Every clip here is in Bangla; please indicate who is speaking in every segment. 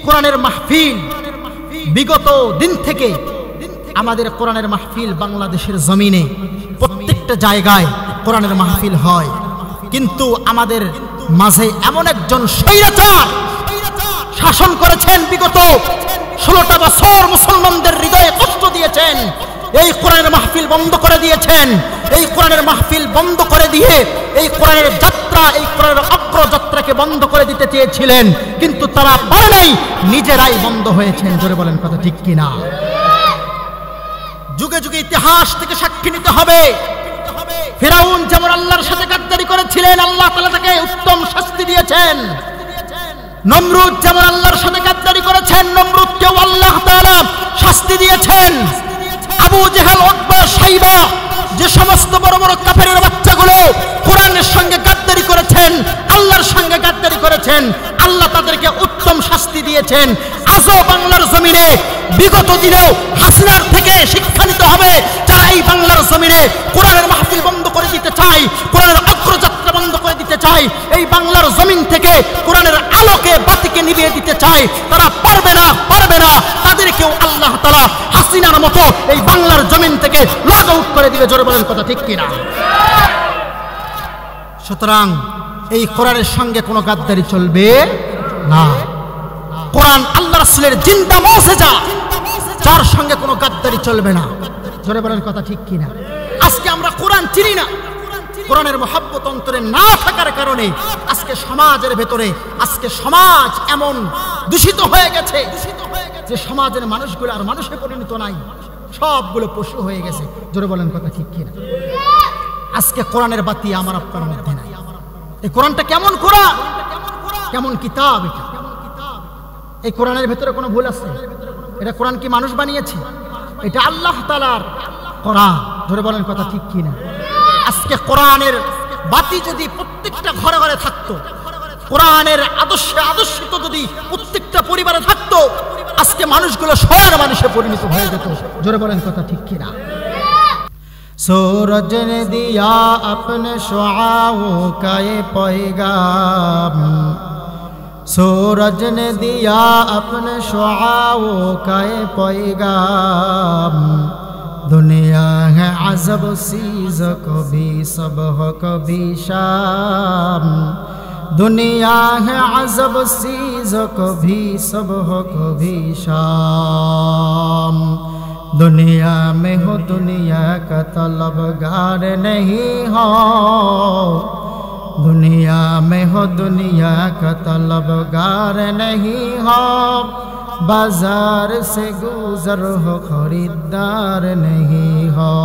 Speaker 1: কোরআনের মাহফিল বিগত দিন থেকে আমাদের কোরআনের মাহফিল বাংলাদেশের জমিনে প্রত্যেকটা জায়গায় কোরআনের মাহফিল হয়, কিন্তু আমাদের মাঝে এমন একজন স্বৈরাচার শাসন করেছেন, বিগত 16টা বছর মুসলমানদের হৃদয়ে কষ্ট দিয়েছেন। এই কোরআনের মাহফিল বন্ধ করে দিয়েছেন। এই কোরআনের মাহফিল বন্ধ করে দিয়ে এই কোরআনের যাত্রা, এই কোরআনের অগ্রযাত্রাকে বন্ধ করে দিতে চেয়েছিলেন, কিন্তু তারা পারে নাই, নিজেরাই বন্ধ হয়েছেন। জোরে বলেন কথা ঠিক কিনা? যুগে যুগে ইতিহাস থেকে সাক্ষী নিতে হবে। ফিরাউন যেমন আল্লাহর সাথে গাদ্দারি করেছিলেন, আল্লাহ তাআলা তাকে উত্তম শাস্তি দিয়েছেন। নমরুদ যেমন আল্লাহর সাথে গাদ্দারি করেছেন, নমরুদকেও আল্লাহ তাআলা শাস্তি দিয়েছেন। আবু জেহেল, উতবা, শাইবা, যে সমস্ত বড় বড় কাফেরের বাচ্চাগুলো কোরআনের সঙ্গে গাদ্দারি করেছেন, আল্লাহর সঙ্গে গাদ্দারি করেছেন, আল্লাহ তাদেরকে উত্তম শাস্তি দিয়েছেন। আজও বাংলার জমিনে বিগত দিনেও হাসিনার থেকে শিক্ষা নিতে হবে। যারা এই বাংলার জমিনে কোরআনের মাহফিল বন্ধ করে দিতে চায়, কোরআনের অগ্রযাত্রা বন্ধ করে দিতে চায়, এই বাংলার জমিন থেকে কোরআনের আলোকে বাতিকে নিভিয়ে দিতে চায়, তারা পারবে না, পারবে না। তাদেরকেও আল্লাহ তাআলা হাসিনার মতো এই বাংলার জমিন থেকে লগ আউট করে দিবে। জোরে বলেন কথা ঠিক কিনা? সুতরাং এই কোরআনের সঙ্গে কোনো গাদ্দারি চলবে না। কোরআন আল্লাহ রাসূলের জিন্দা মুজিজা, যার সঙ্গে কোনো গাদ্দারি চলবে না। জোরে বলেন কথা ঠিক কিনা? আজকে আমরা কোরআন চিনি না, কোরআনের মহব্বত অন্তরে না থাকার কারণে আজকে সমাজের ভেতরে, আজকে সমাজ এমন দূষিত হয়ে গেছে যে সমাজের মানুষগুলো আর মানুষে পরিণত নাই, সবগুলো পশু হয়ে গেছে। জোরে বলেন কথা ঠিক কিনা? আজকে কোরআনের বাতি আমার আপনার মধ্যে নাই। এই কোরআনটা কেমন কোরআন, কেমন কিতাব এটা? এই কোরআনের ভেতরে কোনো ভুল আছে? এটা কোরআন কি মানুষ বানিয়েছে? এটা আল্লাহ তাআলার কোরআন। ধরে বলেন কথা ঠিক কিনা? আজকে কোরআনের বাতি যদি প্রত্যেকটা ঘরে ঘরে থাকতো, কোরআনের আদর্শে আদর্শিত যদি প্রত্যেকটা পরিবারে থাকতো, আজকে মানুষগুলো শহর মানুষে পরিণত হয়ে যেত। জোরে বলেন কথা ঠিক কিনা? सूरज ने दिया अपने शुआओं का ये पैगाम, सूरज ने दिया अपने शुआओं का ये पैगाम, दुनिया है अजब सीज़ कभी सबह कभी शाम, दुनिया है अजब सीज़ कभी सबह कभी शाम, दुनिया में हो दुनिया का तलबगार नहीं हो, दुनिया में हो दुनिया का तलबगार नहीं हो, बाजार से गुजर हो खरीदार नहीं हो,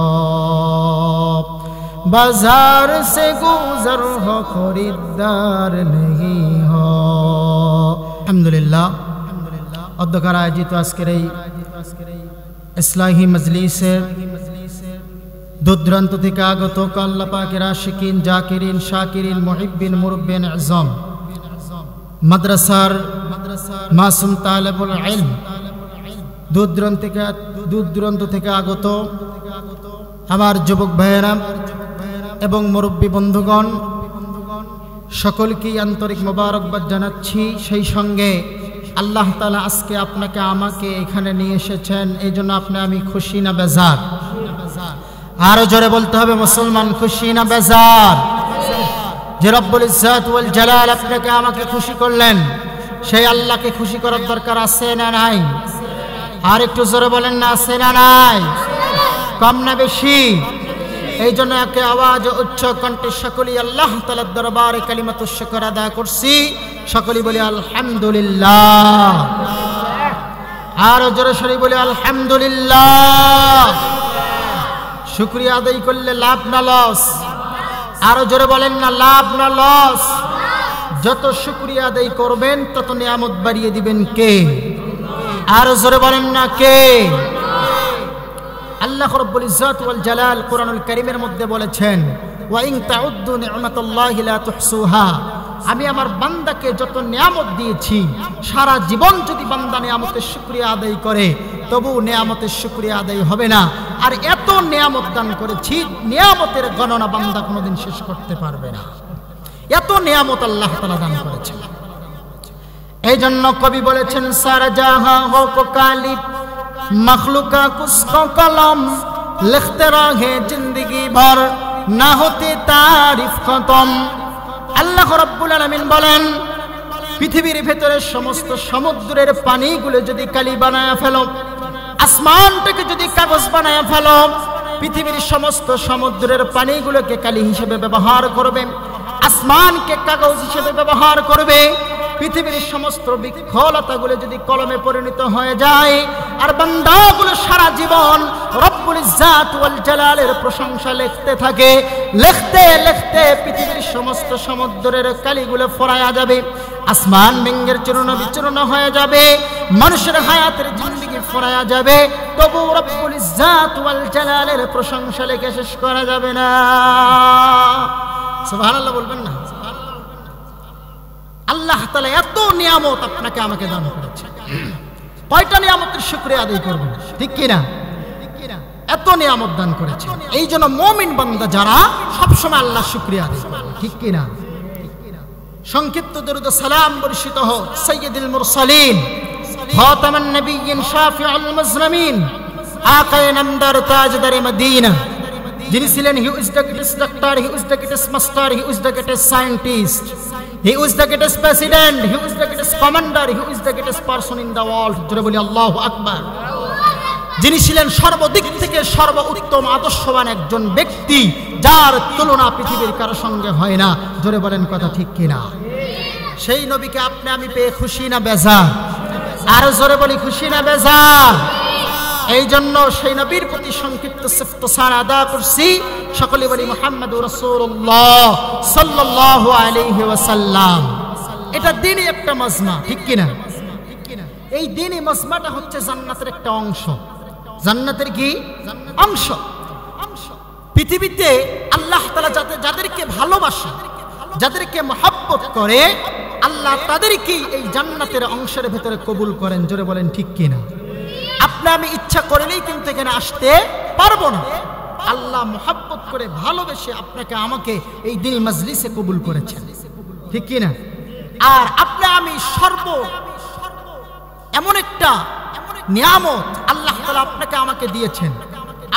Speaker 1: बाजार से गुजर हो खरीदार नहीं हो। अल्हम्दुलिल्लाह অধ্যকার আয়োজিত আজকের এই ইসলাহি মজলিসের দূরদূরান্ত থেকে আগত আল্লাহ পাকের আশিকিন, জাকিরিন, শাকিরিন, মুহিব্বিন, মুরব্বিন আযম, মাদ্রাসার মাসুম তালেবুল ইলম, দূরদূরান্ত থেকে আগত আমার যুবক ভাইয়েরা এবং মুরব্বী বন্ধুগণ, সকলকেই আন্তরিক মোবারকবাদ জানাচ্ছি। সেই সঙ্গে আল্লাহ তাআলা আজকে আপনাকে আমাকে এখানে নিয়ে এসেছেন, এই জন্য আমি খুশি না বেজার? আরো জোরে বলতে হবে, মুসলমান খুশি না বেজার? যে রব্বুল ইজ্জত ওয়াল জালাল আপনাকে আমাকে খুশি করলেন, সেই আল্লাহকে খুশি করার দরকার আছে না নাই? আর একটু জোরে বলেন না, আছে না নাই? কম না বেশি? এই জন্য একে আওয়াজ উচ্চ কণ্ঠে সকলেই আল্লাহ তাআলার দরবারে কালিমাতুশ শুকর আদায় করছি। সকলেই বলি আলহামদুলিল্লাহ। আর জোরে সরে বলি আলহামদুলিল্লাহ। শুকরিয়া আদায় করলে লাভ না লস? আরো জোরে বলেন না, লাভ না লস? যত শুকরিয়া আদায় করবেন তত নিয়ামত বাড়িয়ে দিবেন কে? আরো জোরে বলেন না, কে? আল্লাহ রাব্বুল ইজ্জত ওয়াল জালাল কোরআনুল কারীমের মধ্যে বলেছেন, ওয়া ইন তাউদ্দু নি'মাতাল্লাহি লা তুহসুহা, আমি আমার বান্দাকে যত নিয়ামত দিয়েছি, সারা জীবন যদি বান্দা নিয়ামতের শুকরিয়া আদায় করে তবু নিয়ামতের শুকরিয়া আদায় হবে না। আর এত নিয়ামত দান করেছি, নিয়ামতের গণনা বান্দা কোনোদিন শেষ করতে পারবে না। এত নিয়ামত আল্লাহ তাআলা দান করেছেন। এই জন্য কবি বলেছেন সারা জাহাं हो को काली मखलूका कुछ कलम लिखते रहे जिंदगी भर ना होती तारीफ खत्म। আল্লাহ রাব্বুল আলামিন বলেন পৃথিবীর ভেতরে সমস্ত সমুদ্রের পানিগুলো যদি কালি বানায়া ফেলো, আসমানটাকে যদি কাগজ বানায়া ফেলো, পৃথিবীর সমস্ত সমুদ্রের পানিগুলোকে কালি হিসেবে ব্যবহার করবে, আসমানকে কাগজ হিসেবে ব্যবহার করবে, পৃথিবীর সমস্ত বৃক্ষলতাগুলো যদি কলমে পরিণত হয়ে যায়, আর বান্দাগুলো সারা জীবন রব্বুল ইজ্জাত ওয়াল জালালের প্রশংসা লিখতে থাকে, লিখতে লিখতে পৃথিবীর সমস্ত সমুদ্রের কালিগুলো ফোরায়া যাবে, আসমান ভেঙ্গের চূর্ণ বিচূর্ণ হয়ে যাবে, মানুষের হায়াতের জিন্দেগি ফোরায়া যাবে, তবু রব্বুল ইজ্জাত ওয়াল জালালের প্রশংসা লিখে শেষ করা যাবে না। সুবহানাল্লাহ বলবেন না? আল্লাহ তাআলা এত নিয়ামত আপনাকে আমাকে দান করেছে, কয়টা নিয়ামতের শুকরিয়া আদায় করবেন, ঠিক কি না? এত নিয়ামত দান করেছে, এই জন্য মুমিন বান্দা যারা সবসময় আল্লাহ শুকরিয়া আদায় করবে, ঠিক কি না? সংক্ষিপ্ত দরুদ ও সালাম বর্ষিত হোক সাইয়্যিদুল মুরসালিন খাতামুন নবিয়্যিন শাফিউল মুজলামিন আকায়ে নামদার তাজদারে মদিনা, যিনি ছিলেন he is the greatest doctor, he is the greatest master, he is the greatest scientist, he is the greatest president, he is the greatest commander, he is the greatest person in the world, জোরে বলি আল্লাহু আকবার। যিনি ছিলেন সর্বদিক থেকে সর্বোত্তম আদর্শবান একজন ব্যক্তি, যার তুলনা পৃথিবীর কারো সঙ্গে হয় না, জোরে বলেন কথা ঠিক কিনা? সেই নবীকে আপনি আমি পেয়ে খুশি না বেজার? আর জোরে বলি খুশি না বেজার? এই জন্য সেই নবীর প্রতি সংক্ষিপ্ত ইফতিসার আদা করছি, সকলে বলি মুহাম্মাদুর রাসূলুল্লাহ সাল্লাল্লাহু আলাইহি ওয়াসাল্লাম। এটা দ্বীনি একটা মাজমা, ঠিক কি না? এই দ্বীনি মাজমাটা হচ্ছে জান্নাতের একটা অংশ। জান্নাতের কি অংশ? পৃথিবীতে আল্লাহ তাআলা যাদেরকে ভালোবাসে, যাদেরকে মহব্বত করে, আল্লাহ তাদেরকেই এই জান্নাতের অংশের ভেতরে কবুল করেন, জোরে বলেন ঠিক কি না? আপনি আমি ইচ্ছা করলেই কিন্তু এখানে আসতে পারবো না, আল্লাহ মহব্বত করে ভালোবেসে আপনাকে আমাকে এই দিন মজলিসে কবুল করেছেন, ঠিক কি না? আর আপনি আমি এমন একটা নিয়ামত আল্লাহ তাআলা আপনাকে আমাকে দিয়েছেন,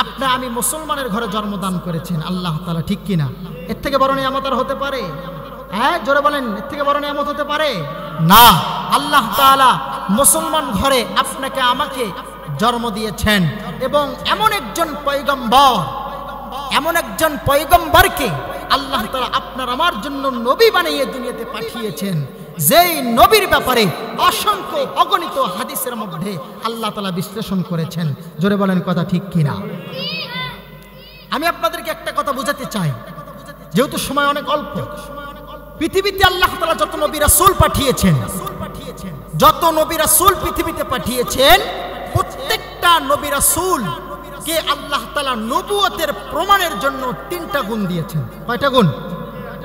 Speaker 1: আপনি আমি মুসলমানের ঘরে জন্মদান করেছেন আল্লাহ তাআলা, ঠিক কি না? এর থেকে বড় নিয়ামত আর হতে পারে? হ্যাঁ জোরে বলেন, এর থেকে বড় নিয়ামত হতে পারে না। আল্লাহ তাআলা মুসলমান ঘরে আপনাকে আমাকে জন্ম দিয়েছেন, এবং এমন একজন পয়গম্বরকে আল্লাহ তাআলা আপনার আমার জন্য নবী বানিয়ে দুনিয়াতে পাঠিয়েছেন, যেই নবীর ব্যাপারে অসংখ্য অগণিত হাদিসের মধ্যে আল্লাহ তাআলা বিশ্লেষণ করেছেন, জোরে বলেন কথা ঠিক কিনা? আমি আপনাদেরকে একটা কথা বোঝাতে চাই, যেহেতু সময় অনেক অল্প। পৃথিবীতে আল্লাহ তাআলা যত নবী রাসূল পাঠিয়েছেন, যত নবী রাসূল পৃথিবীতে পাঠিয়েছেন, প্রত্যেকটা নবী রাসূল কে আল্লাহ তাআলা নবুয়তের প্রমাণের জন্য 3টা গুণ দিয়েছেন। কয়টা গুণ?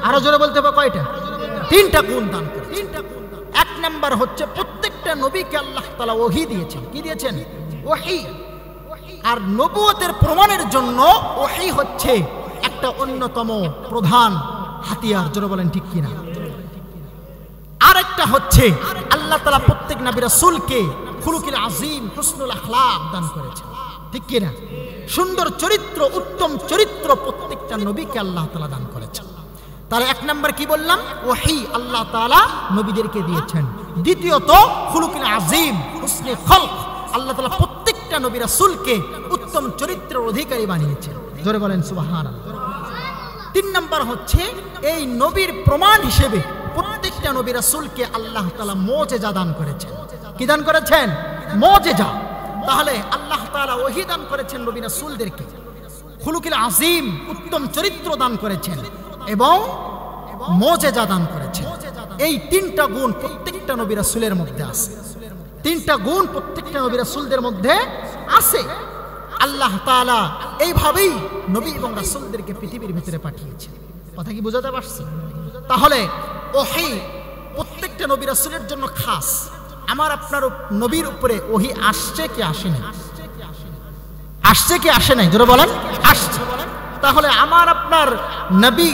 Speaker 1: আরো জোরে বলতে হবে, কয়টা? 3টা গুণ দান করেছেন। এক নাম্বার হচ্ছে প্রত্যেকটা নবীকে আল্লাহ তাআলা ওহী দিয়েছেন। কি দিয়েছেন? ওহী। আর নবুয়তের প্রমাণের জন্য ওহী হচ্ছে একটা অন্যতম প্রধান হাতিয়ার, জোরে বলেন ঠিক কিনা? আরেকটা হচ্ছে আল্লাহ তাআলা প্রত্যেক নবী রাসূলকে খুলুকুল আযীম, হুসনুল আখলাক দান করেছেন, ঠিক কিনা? সুন্দর চরিত্র, উত্তম চরিত্র প্রত্যেকটা নবীকে আল্লাহ তাআলা দান করেছেন। তাহলে এক নাম্বার কি বললাম? ওহী আল্লাহ তাআলা নবীদেরকে দিয়েছেন। দ্বিতীয়ত খুলুকুল আযীম, হুসনুল খলক, আল্লাহ তাআলা প্রত্যেকটা নবী রাসূলকে উত্তম চরিত্রের অধিকারী বানিয়েছেন, জোরে বলেন সুবহানাল্লাহ। 3 নাম্বার হচ্ছে এই নবীর প্রমাণ হিসেবে প্রত্যেকটা নবী রাসূলকে আল্লাহ তাআলা মুজিজা দান করেছেন। কি দান করেছেন? মুজিজা। তাহলে আল্লাহ তাআলা ওহী দান করেছেন নবী রাসূলদেরকে, খুলুকুল আযীম, উত্তম চরিত্র দান করেছেন, এবং মুজিজা দান করেছেন। এই 3টা গুণ প্রত্যেকটা নবী রাসূলের মধ্যে আছে। 3টা গুণ প্রত্যেকটা নবী রাসূলদের মধ্যে আছে। আল্লাহ তাআলা এইভাবেই নবী এবং রাসূলদেরকে পৃথিবীর ভিতরে পাঠিয়েছেন। কথা কি বোঝাতে পারছি? তাহলে ওহী প্রত্যেকটা নবী রাসূলের জন্য খাস। আমার আপনার নবীর উপরে ওহী আসছে কি আসে নাই? আসছে কি আসে নাই? জোরে বলেন আসছে। তাহলে আমার আপনার নবী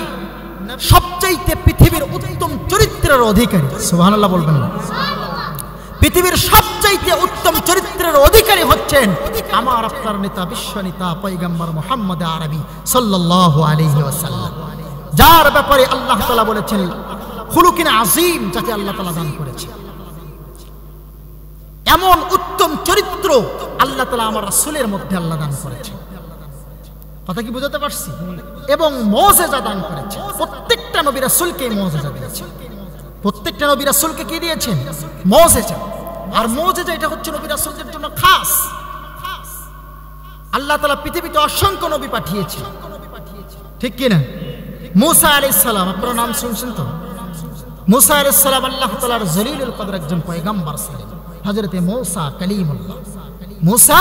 Speaker 1: সবচাইতে পৃথিবীর উত্তম চরিত্রের অধিকারী, সুবহানাল্লাহ বলবেন না? পৃথিবীর সবচাইতে উত্তম চরিত্রের অধিকারী হচ্ছেন আমার আপনার নেতা, বিশ্ব নেতা পয়গম্বর মুহাম্মদ আরবি সাল্লাল্লাহু আলাইহি ওয়াসাল্লাম, যার ব্যাপারে আল্লাহ তাআলা বলেছেন খুলুকিন আযীম, যাকে আল্লাহ তাআলা দান করেছেন। এমন উত্তম চরিত্র আল্লাহ তাআলা আমার রাসূলের মধ্যে আল্লাহ দান করেছেন। কথা কি বুঝাতে পারছি? এবং মুজিজা দান করেছেন। প্রত্যেকটা নবী রাসূলকে মুজিজা দিয়েছেন। প্রত্যেকটা নবী রাসূলকে কি দিয়েছেন? মুজিজা। আর মুজিজা এটা হচ্ছে নবী রাসূলদের জন্য খাস। আল্লাহ তাআলা পৃথিবীতে অসংখ্য নবী পাঠিয়েছেন, ঠিক কি না? মুসা আলাইহিস সালাম, আপনারা নাম শুনছেন তো? মুসা আলাইহিস সালাম আল্লাহ তাআলার জলিলুল কদর একজন পয়গম্বর ছিলেন, হযরতে মুসা কালিমুল্লাহ। মুসা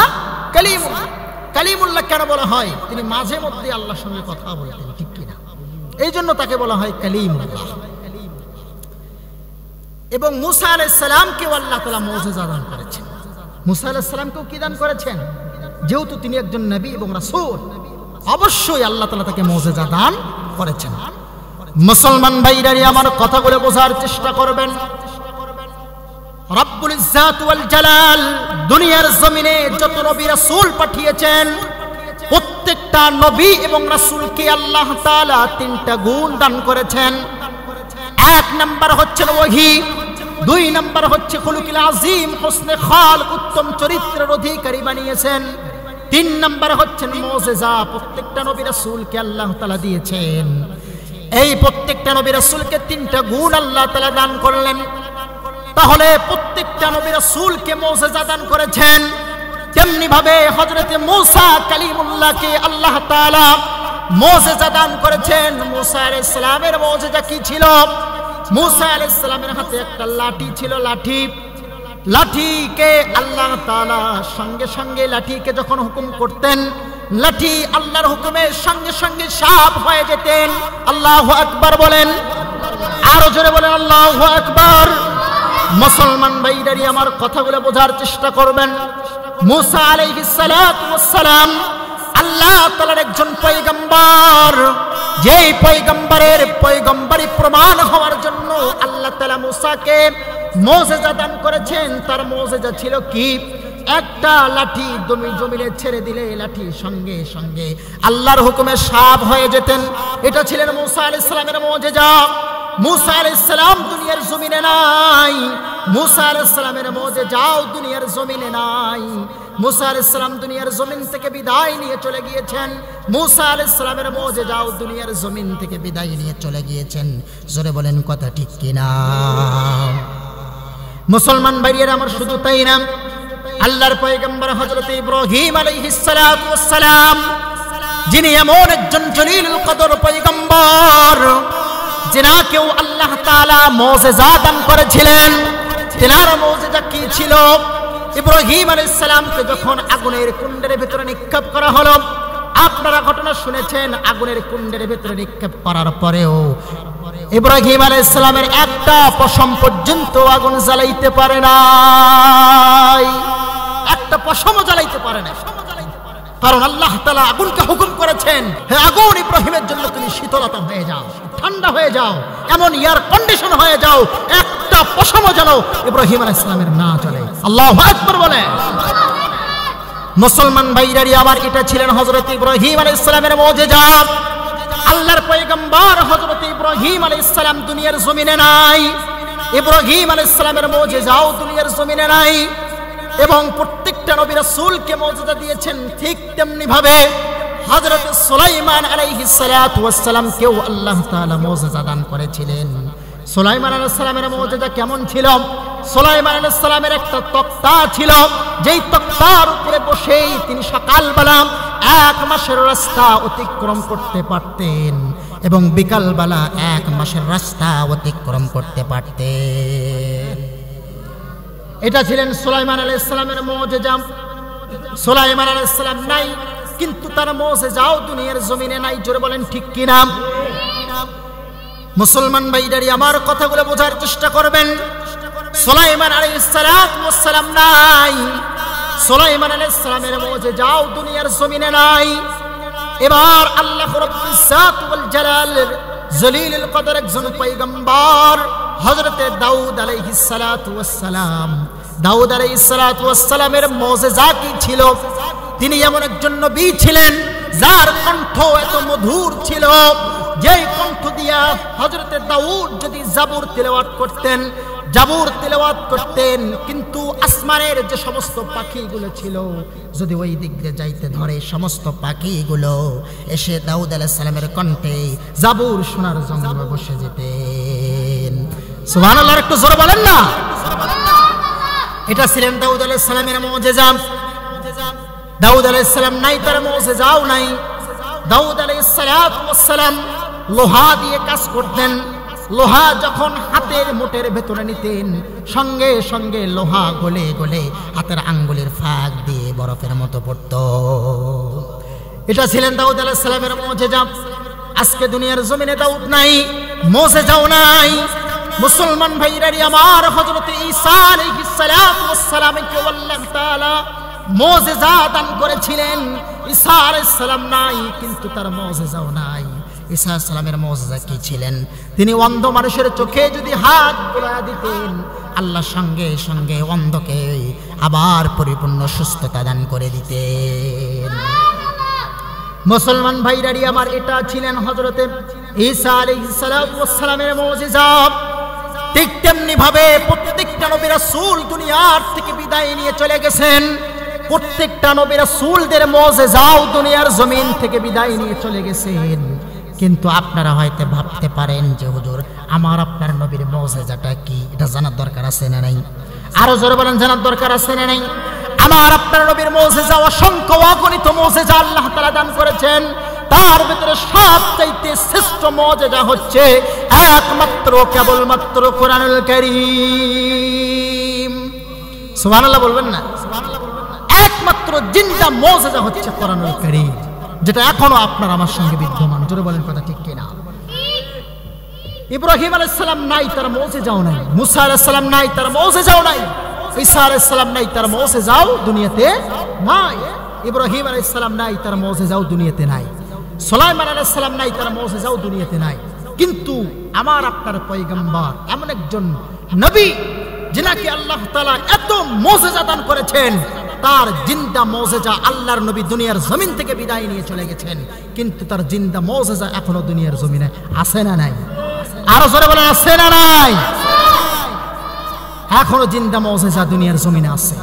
Speaker 1: কালিমুল্লাহ। কালিমুল্লাহ কেন বলা হয়? তিনি মাঝে মধ্যে আল্লাহর সঙ্গে কথা বলতেন, ঠিক কি না? এই জন্য তাকে বলা হয় কালিমুল্লাহ। এবং মুসা আলাইহিস সালামকেও আল্লাহ তাআলা মুজিজা দান করেছেন। মুসা আলাইহিস সালামকেও কি দান করেছেন? যেহেতু তিনি একজন নবী এবং রাসূল, অবশ্যই আল্লাহ তাআলা তাকে মুজিজা দান করেছেন। মুসলমান ভাইরা আমার কথাগুলো বোঝার চেষ্টা করবেন। রব্বুল ইজ্জাত ওয়াল জালাল দুনিয়ার জমিনে যত নবী রাসূল পাঠিয়েছেন, প্রত্যেকটা নবী এবং রাসূলকে আল্লাহ তাআলা তিনটা গুণ দান করেছেন। এক নাম্বার হচ্ছে ওহী, দুই নাম্বার হচ্ছে খুলুকিল আযীম, হুসনে খালক, উত্তম চরিত্রের অধিকারী বানিয়েছেন। তিন নাম্বার হচ্ছে মুজিজা, প্রত্যেকটা নবী রাসূলকে আল্লাহ তাআলা দিয়েছেন। এই প্রত্যেকটা নবী রাসূলকে তিনটা গুণ আল্লাহ তাআলা দান করলেন। তাহলে প্রত্যেকটা নবী রাসূলকে মুজিজা দান করেছেন, তেমনি ভাবে হযরতে মুসা কালিমুল্লাহকে আল্লাহ তাআলা মুজিজা দান করেছেন। মুসা আলাইহিস সালামের মুজিজা কি ছিল? মুসা আলাইহিস সালামের হাতে একটা লাঠি ছিল। লাঠিকে আল্লাহ তাআলা সঙ্গে সঙ্গে লাঠিকে যখন হুকুম করতেন, লাঠি আল্লাহর হুকুমের সঙ্গে সঙ্গে সাপ হয়ে যেতেন। আল্লাহু আকবার বলেন, আরো জোরে বলেন আল্লাহু আকবার। মুসলমান ভাইরা আমার কথাগুলো বোঝার চেষ্টা করবেন। মুসা আলাইহিস সালাতু ওয়াস সালাম আল্লাহ তাআলার একজন পয়গম্বর, যেই পয়গম্বরের পয়গম্বরি প্রমাণ হওয়ার জন্য আল্লাহ তাআলা মুসাকে মুজিজা দান করেছেন। তার মুজিজা ছিল কি? একটা লাঠি জমিনে ছেড়ে দিলে লাঠি সঙ্গে সঙ্গে আল্লাহর হুকুমে সাপ হয়ে যেতেন। এটা ছিলেন মুসা আলাইহিস সালামের মুজিজা। মুসা আলাইহিস সালাম দুনিয়ার জমিনে নাই। মুসা আলাইহিস সালামের মুজিজাও দুনিয়ার জমিনে নাই। মুসা আলাইহিস সালাম দুনিয়ার জমিন থেকে বিদায় নিয়ে চলে গিয়েছেন। মুসা আলাইহিস সালামের মুজিজাও দুনিয়ার জমিন থেকে বিদায় নিয়ে চলে গিয়েছেন। জোরে বলেন কথা ঠিক কিনা? মুসলমান ভাইয়েরা আমার, শুধু তাই না, আল্লাহর পয়গম্বর হযরত ইব্রাহিম আলাইহিস সালাতু ওয়াস সালাম, যিনি এমন একজন জলিলুল কদর পয়গম্বর, যিনাকেও আল্লাহ তাআলা মুজিজা দান করেছিলেন। তেনার মুজিজা কি ছিল? ইব্রাহিম আলাইহিস সালামকে যখন আগুনের কুণ্ডের ভিতরে নিক্ষেপ করা হলো, আপনারা ঘটনা শুনেছেন, আগুনের কুণ্ডের ভিতরে নিক্ষেপ করার পরেও ইব্রাহিম আলাইহিস সালামের একটা পশম পর্যন্ত আগুন জ্বালাইতে পারে নাই। একটা পশমও জ্বালাইতে পারে না, কারণ আল্লাহ তাআলা আগুনকে হুকুম করেছেন, হে আগুন, ইব্রাহিমের জন্য তুমি শীতলতা হয়ে যাও, ঠান্ডা হয়ে যাও, এমন এয়ার কন্ডিশন হয়ে যাও, একটা পশমও যেন ইব্রাহিম আলাইহিস সালামের না জ্বলে। আল্লাহু আকবার বলে। মুসলমান ভাইরা আমার, এটা ছিলেন হযরত ইব্রাহিম আলাইহিস সালামের মুজিজা। আল্লাহর পয়গম্বর হযরত ইব্রাহিম আলাইহিস সালাম দুনিয়ার জমিনে নাই। ইব্রাহিম আলাইহিস সালামের মুজিজাও দুনিয়ার জমিনে নাই। এবং প্রত্যেকটা নবী রাসূলকে মুজিজা দিয়েছেন। ঠিক তেমনি ভাবে হযরত সুলাইমান আলাইহিস সালাতু ওয়াস সালামকেও আল্লাহ তাআলা মুজিজা দান করেছিলেন। সুলাইমান আলাইহিস সালামের মুজিজা কেমন ছিল? সুলাইমান আলাইহিস সালামের একটা তক্তা ছিল, যেই তক্তার উপরে বসেই তিনি সকালবেলা 1 মাসের রাস্তা অতিক্রম করতে পারতেন এবং বিকালবেলা 1 মাসের রাস্তা অতিক্রম করতে পারতেন। এটা ছিলেন সুলাইমান আলাইহিস সালামের মুজিজা। সুলাইমান আলাইহিস সালাম নাই, কিন্তু তার মুজিজাও দুনিয়ার জমিনে নাই। জোরে বলেন ঠিক কি না? মুসলমান ভাইরা আমার কথাগুলো বোঝার চেষ্টা করবেন। সুলাইমান আলাইহিস সালাম নাই, সুলাইমান আলাইহিস সালামের মুজিজাও দুনিয়ার জমিনে নাই। এবার আল্লাহ রাব্বুল ইজ্জাত ওয়াল জালালের জলিলুল কদর একজন পয়গম্বর হযরতে দাউদ আলাইহিস সালাতু ওয়াস সালাম, দাউদ আলাইহিস সালাতু ওয়াস সালামের মুজিজা কি ছিল? তিনি এমন একজন নবী ছিলেন যার কণ্ঠ এত মধুর ছিল, যেই কণ্ঠ দিয়া হযরতে দাউদ যদি জাবুর তিলাওয়াত করতেন, কিন্তু আসমানের যে সমস্ত পাখিগুলো ছিল যদি ওই দিক দিয়ে যাইতে ধরে, সমস্ত পাখিগুলো এসে দাউদ আলাইহিস সালামের কণ্ঠে জাবুর শোনার জন্য বসে যেতেন। সুবহানাল্লাহ, একটু জোরে বলেন না। এটা ছিলেন দাউদ আলাইহিস সালামের মুজিজা। দাউদ আলাইহিস সালাম নাই, তার মুজিজাও নাই। দাউদ আলাইহিস সালাম লোহা দিয়ে কাজ করতেন। লোহা যখন হাতের মুঠের ভেতরে নিতেন, সঙ্গে সঙ্গে লোহা গলে গলে হাতের আঙ্গুলের ফাঁক দিয়ে বরফের মতো পড়ত। এটা ছিলেন দাউদ আলাইহিস সালামের মুজিজা। আজকে দুনিয়ার জমিনে দাউদ নাই, মুজিজাও নাই। মুসলমান ভাইরারি আমার, হযরত ঈসা আলাইহিস সালামকে আল্লাহ তাআলা মুজিজা দান করেছিলেন। ঈসা আলাইহিস সালাম নাই, কিন্তু তার মুজিজাও নাই। ঈসা আলাইহিস সালামের মুজিজা কি ছিলেন? তিনি অন্ধ মানুষের চোখে যদি হাত বুলায়া দিতেন, আল্লাহ সঙ্গে সঙ্গে অন্ধকে আবার পরিপূর্ণ সুস্থতা দান করে দিতেন। মুসলমান ভাইরারি আমার, এটা ছিলেন হযরতে ঈসা আলাইহিস সালামের মুজিজা। ঠিক তেমনি ভাবে প্রত্যেকটা নবী রাসূল দুনিয়ার থেকে বিদায় নিয়ে চলে গেছেন। প্রত্যেকটা নবী রাসূলদের মুজিজাও দুনিয়ার জমিন থেকে বিদায় নিয়ে চলে গেছেন। কিন্তু আপনারা হয়তো ভাবতে পারেন যে হুজুর, আমার আপনার নবীর মুজিজাটা কি? এটা জানার দরকার আছে না নাই? আরো জোরে বলেন, জানার দরকার আছে না নাই? আমার আপনার নবীর মুজিজা অসংখ্য অগণিত মুজিজা আল্লাহ তাআলা দান করেছেন। তার ভিতরে সবচাইতে শ্রেষ্ঠ মুজিজা হচ্ছে একমাত্র কেবলমাত্র কোরআনুল কারীম। সুবহানাল্লাহ বলবেন না? একমাত্র জিন্দা মুজিজা হচ্ছে কোরআনুল কারীম, যেটা এখনো আপনার আমার সঙ্গে বিদ্যমান। জোরে বলেন, কথা ঠিক কিনা? ইব্রাহিম আলাইহিস সালাম নাই, তার মুজিজাও নাই। মুসা আলাইহিস সালাম নাই, তার মুজিজাও নাই। ঈসা আলাইহিস সালাম নাই, তার মুজিজাও দুনিয়াতে নাই। ইব্রাহিম আলাইহিস সালাম নাই, তার মুজিজাও দুনিয়াতে নাই। সুলাইমান আলাইহিস সালাম নাই, তার মুজিজাও দুনিয়াতে নাই। কিন্তু আমার আপনার পয়গম্বর এমন একজন নবী যিনাকে আল্লাহ তাআলা এত মুজিজা দান করেছেন, তার জিন্দা মুজিজা আল্লাহর নবী দুনিয়ার জমিন থেকে বিদায় নিয়ে চলে গেছেন, কিন্তু তার জিন্দা মুজিজা এখনো দুনিয়ার জমিনে আছে না নাই? আরো জোরে বলেন, আছে না নাই? এখনো জিন্দা মুজিজা দুনিয়ার জমিনে আছে।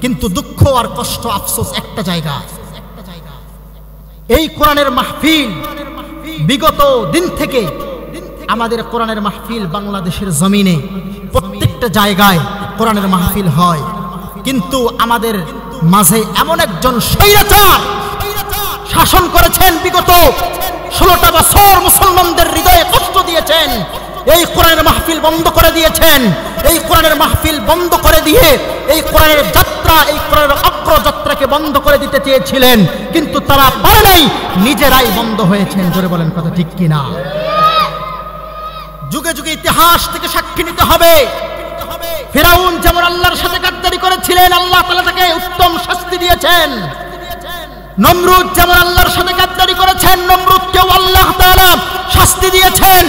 Speaker 1: কিন্তু দুঃখ আর কষ্ট, আফসোস একটা জায়গা, এই কোরআনের মাহফিল বিগত দিন থেকে আমাদের কোরআনের মাহফিল বাংলাদেশের জমিনে প্রত্যেকটা জায়গায় কোরআনের মাহফিল হয়, কিন্তু আমাদের মাঝে এমন একজন স্বৈরাচার শাসন করেছেন, বিগত 16টা বছর মুসলমানদের হৃদয়ে কষ্ট দিয়েছেন। এই কোরআনের মাহফিল বন্ধ করে দিয়েছেন। এই কোরআনের মাহফিল বন্ধ করে দিয়ে এই কোরআনের যাত্রা, এই কোরআনের অগ্রযাত্রাকে বন্ধ করে দিতে চেয়েছিলেন, কিন্তু তারা পারে নাই, নিজেরাই বন্ধ হয়েছেন। জোরে বলেন, কথা ঠিক কিনা? যুগে যুগে ইতিহাস থেকে সাক্ষী নিতে হবে। ফিরাউন যেমন আল্লাহর সাথে গাদ্দারি করেছিলেন, আল্লাহ তাআলা তাকে উত্তম শাস্তি দিয়েছেন। নমরুদ যেমন আল্লাহর সাথে গাদ্দারি করেছেন, নমরুদকেও আল্লাহ তাআলা শাস্তি দিয়েছেন।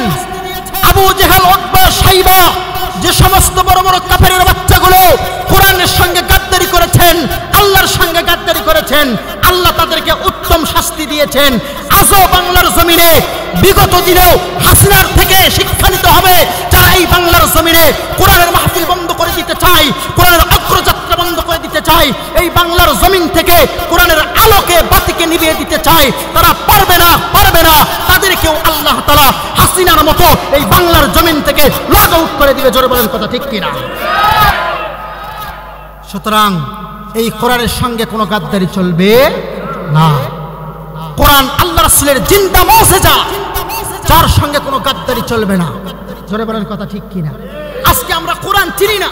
Speaker 1: আবু জেহেল, উতবা, শাইবা, যে সমস্ত বড় বড় কাফেরের বাচ্চাগুলো কোরআনের সঙ্গে গাদ্দারি করেছেন, আল্লাহর সঙ্গে গাদ্দারি করেছেন, আল্লাহ তাদেরকে উত্তম শাস্তি দিয়েছেন। আজও বাংলার জমিনে, বিগত দিনেও হাসিনার থেকে শিক্ষা নিতে হবে। যারা এই বাংলার জমিনে কোরআনের মাহফিল বন্ধ করে দিতে চায়, কোরআনের অগ্রযাত্রা বন্ধ করে দিতে চায়, এই বাংলার জমিন থেকে কোরআনের আলোকে বাতিকে নিভিয়ে দিতে চায়, তারা পারবে না, পারবে না। তাদেরকেও আল্লাহ তাআলা হাসিনার মতো এই বাংলার জমিন থেকে লগ আউট করে দিবে। জোরে বলেন, কথা ঠিক কিনা? সুতরাং এই কোরআনের সঙ্গে কোনো গাদ্দারি চলবে না। কোরআন আল্লাহ রাসূলের জিন্দা মুজিজা, যার সঙ্গে কোনো গাদ্দারি চলবে না। জোরে বলেন, কথা ঠিক কিনা? আজকে আমরা কোরআন চিনি না,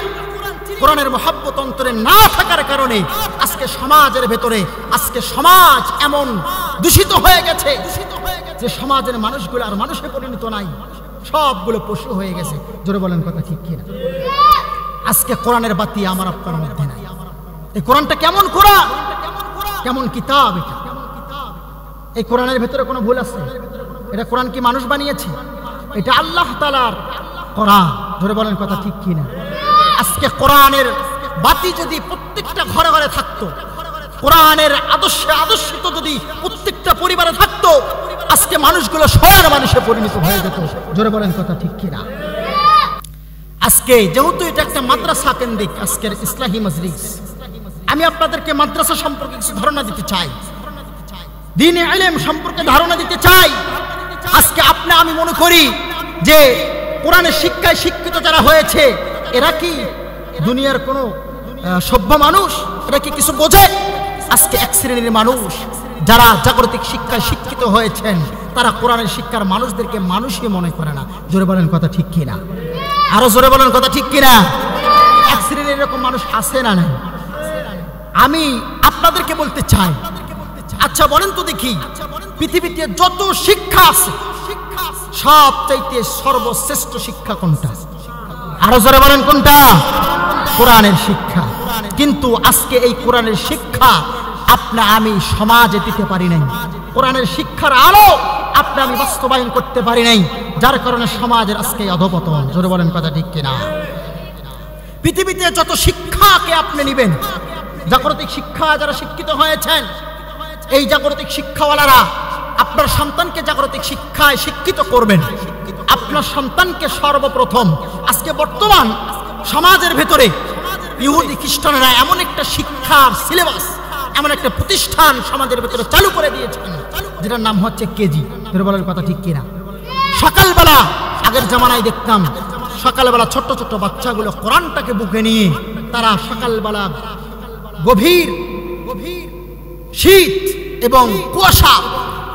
Speaker 1: কোরআনের মহব্বত অন্তরে না থাকার কারণে আজকে সমাজের ভেতরে, আজকে সমাজ এমন দূষিত হয়ে গেছে যে সমাজের মানুষগুলো আর মানুষে পরিণত নাই, সবগুলো পশু হয়ে গেছে। জোরে বলেন, কথা ঠিক কিনা? আজকে কোরআনের বাতি আমার আপনার মধ্যে নাই। এই কোরআনটা কেমন কোরআন, কেমন কিতাব? এটা এই কোরআনের ভেতরে কোনো ভুল আছে? এটা কোরআন কি মানুষ বানিয়েছে? এটা আল্লাহ তাআলার কোরআন। জোরে বলেন, কথা ঠিক কিনা? আজকে কোরআনের বাতি যদি প্রত্যেকটা ঘরে ঘরে থাকতো, কোরআনের আদর্শে আদর্শিত যদি প্রত্যেকটা পরিবারে থাকতো, আজকে মানুষগুলো শহর মানুষে পরিণত হয়ে যেত। জোরে বলেন কথা ঠিক কিনা? আজকে যেহেতু এটা একটা মাদ্রাসা কেন্দ্রিক আজকের ইসলাহি মজলিস, আমি আপনাদেরকে মাদ্রাসা সম্পর্কে কিছু ধারণা দিতে চাই, দ্বীনে ইলম সম্পর্কে ধারণা দিতে চাই। আজকে আমি মনে করি যে কোরআনের শিক্ষায় শিক্ষিত যারা হয়েছে এরা কি দুনিয়ার কোনো সভ্য মানুষ? এরা কি কিছু বোঝে? আজকে এক শ্রেণীর মানুষ যারা জাগতিক শিক্ষায় শিক্ষিত হয়েছেন তারা কোরআনের শিক্ষার মানুষদেরকে মানুষই মনে করে না। জোরে বলেন কথা ঠিক কিনা? আরো জোরে বলেন কথা ঠিক কিনা? এক শ্রেণীর এরকম মানুষ আছে না নাই? আমি আপনাদেরকে বলতে চাই, আচ্ছা বলেন তো দেখি, পৃথিবীতে যত শিক্ষা আছে সবচাইতে সর্বশ্রেষ্ঠ শিক্ষা কোনটা? আরো জোরে বলেন কোনটা? কোরআনের শিক্ষা। কিন্তু আজকে এই কোরআনের শিক্ষা আমি সমাজে দিতে পারি নাই, কোরআনের শিক্ষার আলো আমি বাস্তবায়ন করতে পারি নাই, যার কারণে সমাজের আজকে অধঃপতন। জোরে বলেন কথা ঠিক কিনা? পৃথিবীতে যত শিক্ষাকে আপনি নেবেন, জাগতিক শিক্ষা যারা শিক্ষিত হয়েছেন, এই জাগতিক শিক্ষাওয়ালারা আপনার সন্তানকে জাগতিক শিক্ষায় শিক্ষিত করবেন। আপনার সন্তানকে সর্বপ্রথম আজকে বর্তমান সমাজের ভেতরে ইহুদি খ্রিস্টানরা এমন একটা শিক্ষার সিলেবাস, এমন একটা প্রতিষ্ঠান সমাজের ভেতরে চালু করে দিয়েছেন যেটার নাম হচ্ছে কেজি। বলার কথা ঠিক কিনা? সকালবেলা আগের জামানায় দেখতাম সকালবেলা ছোট্ট ছোট্ট বাচ্চাগুলো কোরআনটাকে বুকে নিয়ে তারা সকালবেলা গভীর শীত এবং কুয়াশা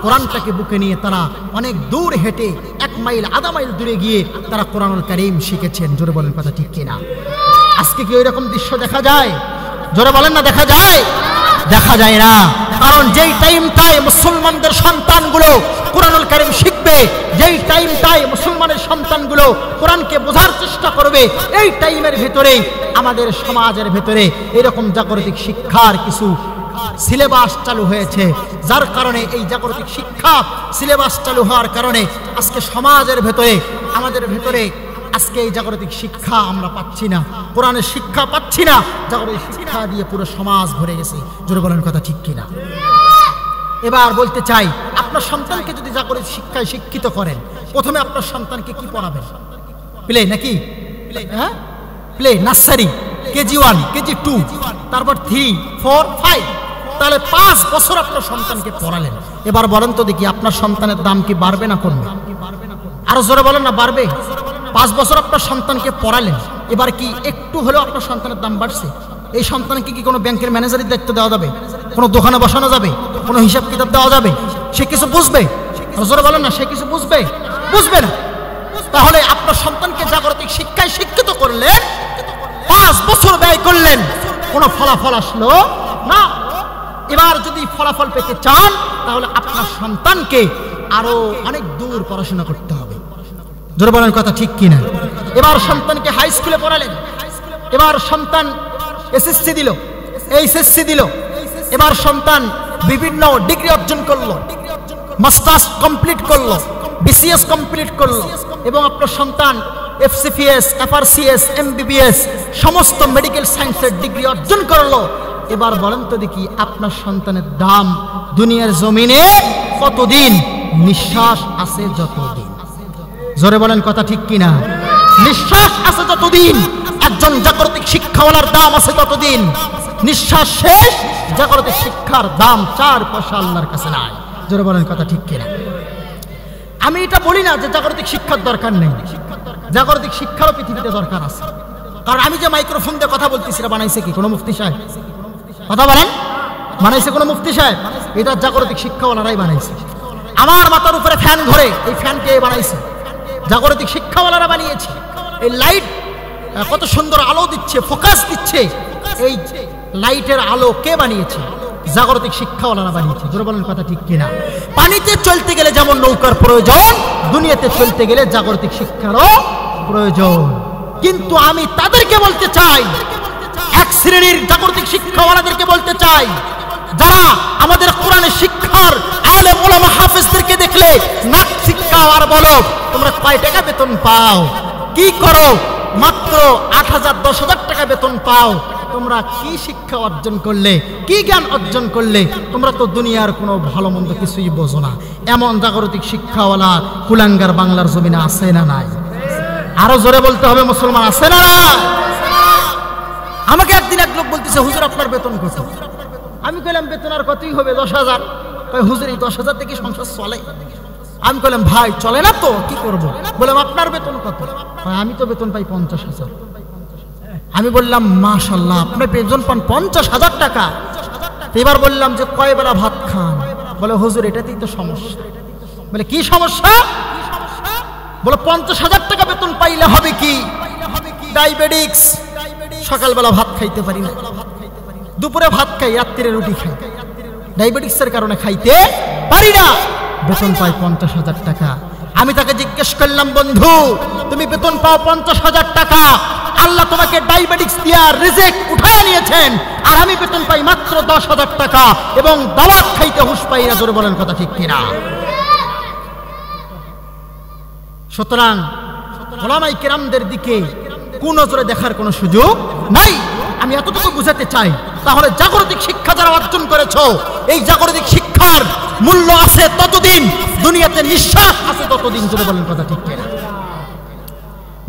Speaker 1: কোরআনটাকে বুকে নিয়ে তারা অনেক দূর হেঁটে 1 মাইল আধা মাইল দূরে গিয়ে তারা কোরআনুল কারীম শিখেছেন। জোরে বলেন কথা ঠিক কিনা? আজকে কি ওই রকম দৃশ্য দেখা যায়? জোরে বলেন না, দেখা যায়? দেখা যায় না। কারণ যেই টাইমটায় মুসলমানদের সন্তানগুলো কোরআনুল কারীম শিখবে, যেই টাইমটায় মুসলমানের সন্তানগুলো কোরআনকে বোঝার চেষ্টা করবে, এই টাইমের ভিতরেই আমাদের সমাজের ভিতরে এরকম জাগতিক শিক্ষার কিছু সিলেবাস চালু হয়েছে, যার কারণে এই জাগতিক শিক্ষা সিলেবাস চালু হওয়ার কারণে আজকে সমাজের ভেতরে আমাদের ভেতরে আজকে এই জাগতিক শিক্ষা আমরা পাচ্ছি না, কোরআনের শিক্ষা পাচ্ছি না, জাগতিক শিক্ষা দিয়ে পুরো সমাজ ভরে গেছে। জোরে বলেন কথা ঠিক কিনা? এবার বলতে চাই, আপনার সন্তানকে যদি জাগতিক শিক্ষায় শিক্ষিত করেন, প্রথমে আপনার সন্তানকে কি পড়াবেন? প্লে নাকি? হ্যাঁ, প্লে, নার্সারি, কেজি 1, কেজি 2, তারপর 3, 4, 5, তাহলে 5 বছর আপনার সন্তানকে পড়ালেন। এবার বলেন তো দেখি আপনার সন্তানের দাম কি বাড়বে না কমবে? আরো জোরে বলেন না, বাড়বে। 5 বছর আপনার সন্তানকে পড়ালেন, এবার কি একটু হলেও আপনার সন্তানের দাম বাড়ছে? এই সন্তানকে কি কোনো ব্যাংকের ম্যানেজারের দায়িত্ব দেওয়া যাবে? কোনো দোকানে বসানো যাবে? কোনো হিসাব কিতাব দেওয়া যাবে? সে কিছু বুঝবে? আরো জোরে বলেন না, সে কিছু বুঝবে? বুঝবে না। তাহলে আপনার সন্তানকে জাগতিক শিক্ষায় শিক্ষিত করলেন, 5 বছর ব্যয় করলেন, কোনো ফলাফল আসলো না। এবার যদি ফলাফল পেতে চান তাহলে আপনার সন্তানকে আরো অনেক দূর পড়াশোনা করতে হবে। জোরে বলেন কথা ঠিক কিনা? এবার সন্তানকে হাই স্কুলে পড়ালেন, এবার সন্তান এসএসসি দিল, এইচএসসি দিল, এবার সন্তান বিভিন্ন ডিগ্রি অর্জন করলো, মাস্টার্স কমপ্লিট করলো, বিসিএস কমপ্লিট করলো, এবং আপনার সন্তান এফসিপিএস, এফআরসিএস, এমবিবিএস সমস্ত মেডিকেল সায়েন্সের ডিগ্রি অর্জন করলো। এবার বলেন তো দেখি আপনার সন্তানের দাম দুনিয়ার জমিনে কতদিন? নিঃশ্বাস আছে যতদিন। জোরে বলেন কথা ঠিক কিনা? নিঃশ্বাস আছে যতদিন একজন জাগতিক শিক্ষাওয়ালার দাম আছে ততদিন। নিঃশ্বাস শেষ, জাগতিক শিক্ষার দাম 4 পয়সা আল্লাহর কাছে নাই। জোরে বলেন কথা ঠিক কিনা? আমি এটা বলি না যে জাগতিক শিক্ষার দরকার নেই, জাগতিক শিক্ষারও পৃথিবীতে দরকার আছে। কারণ আমি যে মাইক্রোফোন দিয়ে কথা বলতেছি, এটা বানাইছে কি কোনো মুফতি সাহেব? কথা বলেন, বানাইছে কোনো মুফতি সাহেব? এটা জাগতিক শিক্ষাওয়ালারাই বানাইছে। আমার মাথার উপরে ফ্যান ঘোরে, এই ফ্যান কে বানাইছে? জাগতিক শিক্ষাওয়ালারা বানিয়েছে। এই লাইট কত সুন্দর আলো দিচ্ছে, ফোকাস দিচ্ছে, এই লাইটের আলো কে বানিয়েছে? জাগতিক শিক্ষাওয়ালারা বানিয়েছে। জোরে বলেন কথা ঠিক কিনা? পানিতে চলতে গেলে যেমন নৌকার প্রয়োজন, দুনিয়াতে চলতে গেলে জাগতিক শিক্ষারও প্রয়োজন। কিন্তু আমি তাদেরকে বলতে চাই, এক শ্রেণীর জাগতিক শিক্ষাওয়ালাদেরকে বলতে চাই, যারা আমাদের কোরআনের শিক্ষার আলেম ওলামা হাফেজদেরকে দেখলে নাক শিক্ষাও আর বলো তোমরা কয় টাকা বেতন পাও, কি করো? মাত্র 8,000 10,000 টাকা বেতন পাও। তোমরা কি শিক্ষা অর্জন করলে, কি জ্ঞান অর্জন করলে? তোমরা তো দুনিয়ার কোনো ভালো মন্দ কিছুই বোঝো না। এমন জাগতিক শিক্ষাওয়ালা কুলাঙ্গার বাংলার জমিনে আছে না নাই? আরো জোরে বলতে হবে, মুসলমান আছে না না? আমাকে একদিন এক লোক বলতেছে, হুজুর আপনার বেতন কত? আমি কইলাম বেতন আর কতই হবে, 10,000। হুজুর এই 10,000 থেকে সংসার চলে? আমি কইলাম ভাই চলে না তো কি করব? বললাম আপনার বেতন কত? আমি তো বেতন পাই 50,000। আমি বললাম মাশাআল্লাহ, আপনি বেতন পান 50,000 টাকা। এবার বললাম যে কয় বেলা ভাত খান? বলে হুজুর এটাতেই তো সমস্যা। বলে কি সমস্যা? বলে 50,000 টাকা বেতন পাইলে হবে কি? ডায়াবেটিস। সকালবেলা ভাত খাইতে পারি না, দুপুরে ভাত খাই, রাত্রিরে রুটি খাই, ডায়াবেটিসের কারণে খাইতে পারি না, বেতন পাই 50,000 টাকা। আমি তাকে জিজ্ঞেস করলাম, বন্ধু তুমি বেতন পাও 50,000 টাকা, আল্লাহ তোমাকে ডায়াবেটিস দিয়া রিজেক্ট উঠায় নিয়েছেন, আর আমি বেতন পাই মাত্র 10,000 টাকা এবং দাওয়াত খাইতে হুঁশ পাই না। জোরে বলেন কথা ঠিক কিনা? সুতরাং ওলামায়ে কেরামদের দিকে কোন নজরে দেখার কোনো সুযোগ নাই। আমি এতটুকু বুঝাতে চাই, তাহলে জাগতিক শিক্ষা যারা অর্জন করেছো, এই জাগতিক শিক্ষার মূল্য আছে ততদিন, দুনিয়াতে নিঃশ্বাস আছে ততদিন। জোরে বলেন কথা ঠিক কিনা?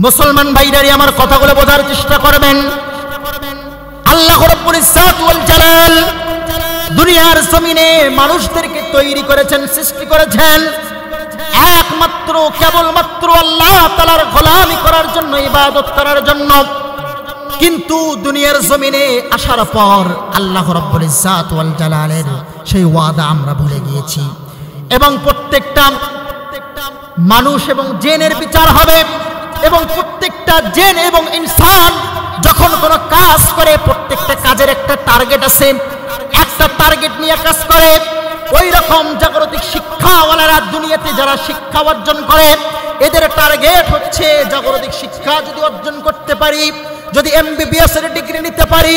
Speaker 1: মুসলমান ভাইরাই আমার কথাগুলো বোঝার চেষ্টা করবেন। আল্লাহ রাব্বুল ইজ্জত ওয়াল জালাল দুনিয়ার জমিনে মানুষদেরকে তৈরি করেছেন, সৃষ্টি করেছেন একমাত্র কেবলমাত্র আল্লাহ তাআলার গোলামি করার জন্য, ইবাদত করার জন্য। কিন্তু দুনিয়ার জমিনে আসার পর আল্লাহ রাব্বুল ইজ্জত ওয়াল জালালের সেই ওয়াদা আমরা ভুলে গিয়েছি, এবং প্রত্যেকটা মানুষ এবং জিনের বিচার হবে, এবং প্রত্যেকটা জিন এবং ইনসান যখন কোনো কাজ করে, প্রত্যেকটা কাজের একটা টার্গেট আছে, একটা টার্গেট নিয়ে কাজ করে। ওই রকম জাগতিক শিক্ষাওয়ালারা দুনিয়াতে যারা শিক্ষা অর্জন করে, এদের টার্গেট হচ্ছে জাগতিক শিক্ষা যদি অর্জন করতে পারি, যদি এমবিবিএস এর ডিগ্রি নিতে পারি,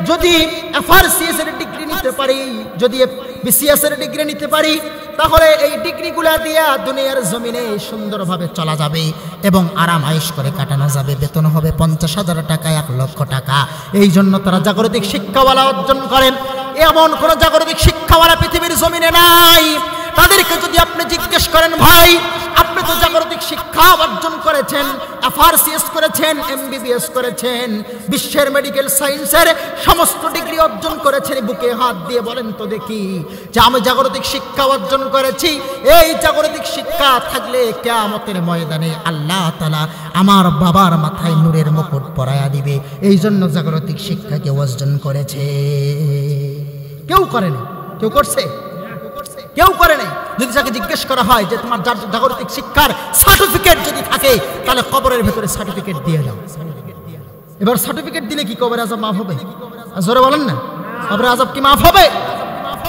Speaker 1: যদি এফআরসিএস এর ডিগ্রি নিতে পারি, যদি বিসিএস এর ডিগ্রি নিতে পারি, তাহলে এই ডিগ্রিগুলা দিয়ে দুনিয়ার জমিনে সুন্দরভাবে চলা যাবে এবং আরাম আয়েশ করে কাটানো যাবে। বেতন হবে 50,000 টাকা, 1 লক্ষ টাকা। এই জন্য তারা জাগতিক শিক্ষাওয়ালা অর্জন করেন। এমন কোন জাগতিক শিক্ষাওয়ালা পৃথিবীর জমিনে নাই। তাদেরকে যদি আপনি জিজ্ঞেস করেন, ভাই আপনি তো জাগতিক শিক্ষা অর্জন করেছেন, এফআরসিএস করেছেন, এমবিবিএস করেছেন, বিশ্বের মেডিকেল সায়েন্সের সমস্ত ডিগ্রি অর্জন করেছেন, বুকে হাত দিয়ে বলেন তো দেখি যে আমি জাগতিক শিক্ষা অর্জন করেছি। এই জাগতিক শিক্ষা থাকলে কিয়ামতের ময়দানে আল্লাহ তাআলা আমার বাবার মাথায় নূরের মুকুট পরায়া দিবে। এই জন্য জাগতিক শিক্ষাকে অর্জন করেছে। কেউ করেনি। কেউ করছে? কেউ করে নাই। যদি তাকে জিজ্ঞেস করা হয় যে তোমার জাগতিক শিক্ষার সার্টিফিকেট যদি থাকে, তাহলে কবরের ভেতরে সার্টিফিকেট দিয়ে দাও। এবার সার্টিফিকেট দিলে কি কবরের আযাব মাফ হবে? জোরে বলেন না, কবরের আযাব কি মাফ হবে?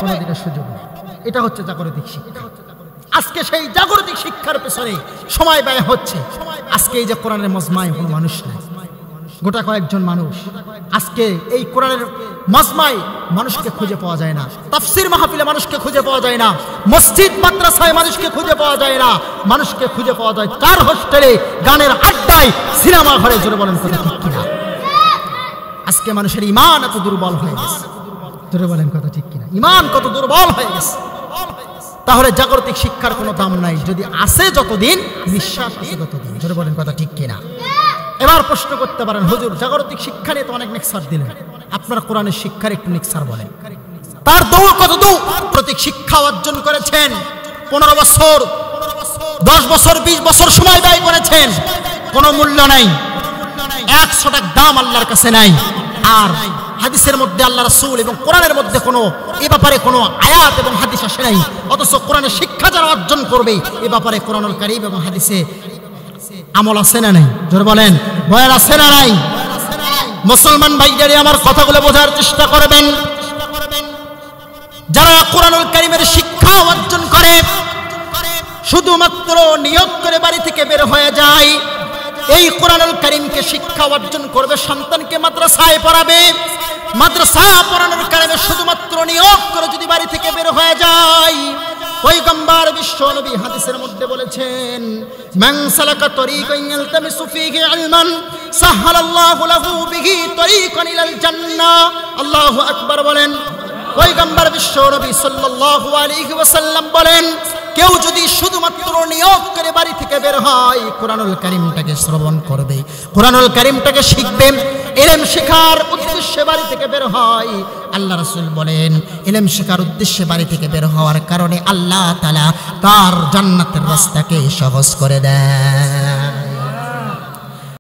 Speaker 1: কোনোদিনের সুযোগ নেই। এটা হচ্ছে জাগতিক শিক্ষা। আজকে সেই জাগতিক শিক্ষার পেছনে সময় ব্যয় হচ্ছে। আজকে এই যে কোরআনের মজমায় কোনো মানুষ নাই, গোটা কয়েকজন মানুষ। আজকে এই কোরআনের মজমায় মানুষকে খুঁজে পাওয়া যায় না, তাফসীর মাহফিলে মানুষকে খুঁজে পাওয়া যায় না, মসজিদ মাদ্রাসায় মানুষকে খুঁজে পাওয়া যায় না। মানুষকে খুঁজে পাওয়া যায় চার হোস্টেলে, গানের আড্ডায়, সিনেমা ঘরে। জোরে বলেন কথা ঠিক কিনা? আজকে মানুষের ঈমান এত দুর্বল হয়ে গেছে। জোরে বলেন কথা ঠিক কিনা? ঈমান কত দুর্বল হয়ে গেছে। তাহলে জাগতিক শিক্ষার কোনো দাম নাই, যদি আছে যতদিন, নিঃশ্বাস আছে ততদিন। জোরে বলেন কথা ঠিক কিনা? এবার প্রশ্ন করতে পারেন, হুজুর জাগতিক শিক্ষা নিয়ে তো অনেক নেক্সার দিলেন, আপনার কোরআনের শিক্ষার একটু নেক্সার বলেন। তার দৌড় কত দূর? প্রতীক শিক্ষা অর্জন করেছেন, 15 বছর, 10 বছর, 20 বছর সময় ব্যয় করেছেন, কোনো মূল্য নাই, 100 টাকা দাম আল্লাহর কাছে নাই। আর হাদিসের মধ্যে আল্লাহ রাসূল এবং কোরআনের মধ্যে কোনো এ ব্যাপারে কোনো আয়াত এবং হাদিস আসে নাই। অথচ কোরআনের শিক্ষা যারা অর্জন করবে, এ ব্যাপারে কোরআনুল কারীম এবং হাদিসে আমল আছে না নাই? জোরে বলেন, বয়ান আছে না নাই? মুসলমান ভাইজারে আমার কথাগুলো বোঝার চেষ্টা করবেন। যারা কোরআনুল কারীমের শিক্ষা অর্জন করে, শুধুমাত্র নিয়ত করে বাড়ি থেকে বের হয়ে যায়, এই কোরআনুল কারীমকে শিক্ষা অর্জন করবে, সন্তানকে মাদ্রাসায় পড়াবে, মাদ্রাসায় পড়ানোর কারণে শুধুমাত্র নিয়ত করে যদি বাড়ি থেকে বের হয়ে যায়, পয়গম্বর বিশ্ব নবী হাদিসের মধ্যে বলেছেন, মান সালাকা তরিকান ইয়ালতামিসু ফীহি ইলমান সাহালাল্লাহু লাহু বিহি তরিকান ইলাল জান্নাহ। আল্লাহু আকবার বলেন। পয়গম্বর বিশ্ব নবী সাল্লাল্লাহু আলাইহি ওয়াসাল্লাম বলেন, কেউ যদি শুধুমাত্র নিয়ত করে বাড়ি থেকে বের হয় কোরআনুল কারীমটাকে শ্রবণ করবে, কোরআনুল কারীমটাকে শিখবে, ইলম শেখার উদ্দেশ্যে বাড়ি থেকে বের হয়, আল্লাহ রাসূল বলেন ইলম শেখার উদ্দেশ্যে বাড়ি থেকে বের হওয়ার কারণে আল্লাহ তাআলা তার জান্নাতের রাস্তাকে সহজ করে দেন।